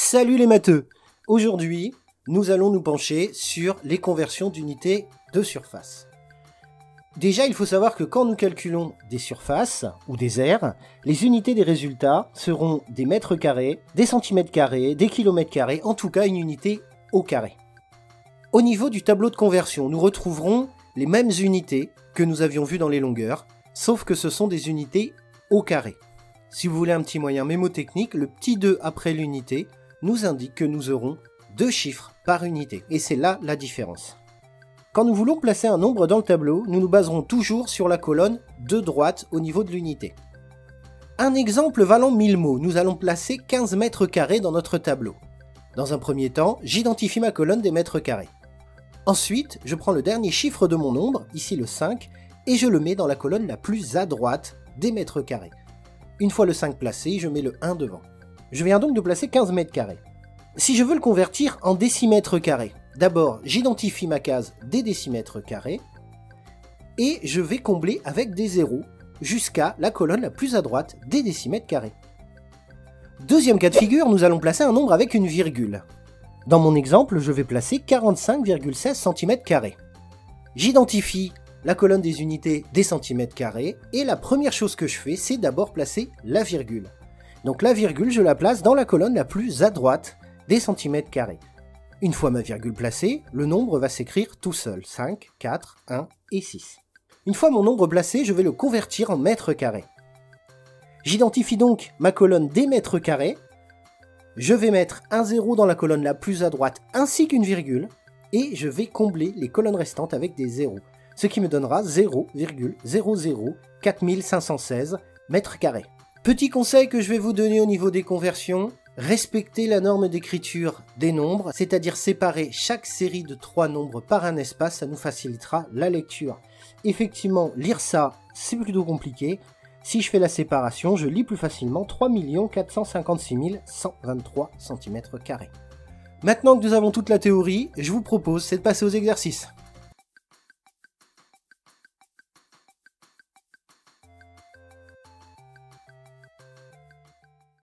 Salut les matheux! Aujourd'hui, nous allons nous pencher sur les conversions d'unités de surface. Déjà, il faut savoir que quand nous calculons des surfaces ou des aires, les unités des résultats seront des mètres carrés, des centimètres carrés, des kilomètres carrés, en tout cas une unité au carré. Au niveau du tableau de conversion, nous retrouverons les mêmes unités que nous avions vues dans les longueurs, sauf que ce sont des unités au carré. Si vous voulez un petit moyen mémotechnique, le petit 2 après l'unité nous indique que nous aurons 2 chiffres par unité, et c'est là la différence. Quand nous voulons placer un nombre dans le tableau, nous nous baserons toujours sur la colonne de droite au niveau de l'unité. Un exemple valant 1000 mots, nous allons placer 15 mètres carrés dans notre tableau. Dans un premier temps, j'identifie ma colonne des mètres carrés. Ensuite, je prends le dernier chiffre de mon nombre, ici le 5, et je le mets dans la colonne la plus à droite des mètres carrés. Une fois le 5 placé, je mets le 1 devant. Je viens donc de placer 15 mètres carrés. Si je veux le convertir en décimètres carrés, d'abord j'identifie ma case des décimètres carrés et je vais combler avec des zéros jusqu'à la colonne la plus à droite des décimètres carrés. Deuxième cas de figure, nous allons placer un nombre avec une virgule. Dans mon exemple, je vais placer 45,16 cm². J'identifie la colonne des unités des centimètres carrés et la première chose que je fais, c'est d'abord placer la virgule. Donc la virgule, je la place dans la colonne la plus à droite des centimètres carrés. Une fois ma virgule placée, le nombre va s'écrire tout seul, 5, 4, 1 et 6. Une fois mon nombre placé, je vais le convertir en mètres carrés. J'identifie donc ma colonne des mètres carrés, je vais mettre un 0 dans la colonne la plus à droite ainsi qu'une virgule, et je vais combler les colonnes restantes avec des zéros, ce qui me donnera 0,004516 mètres carrés. Petit conseil que je vais vous donner au niveau des conversions, respectez la norme d'écriture des nombres, c'est-à-dire séparer chaque série de 3 nombres par un espace, ça nous facilitera la lecture. Effectivement, lire ça, c'est plutôt compliqué. Si je fais la séparation, je lis plus facilement 3 456 123 cm². Maintenant que nous avons toute la théorie, je vous propose, c'est de passer aux exercices.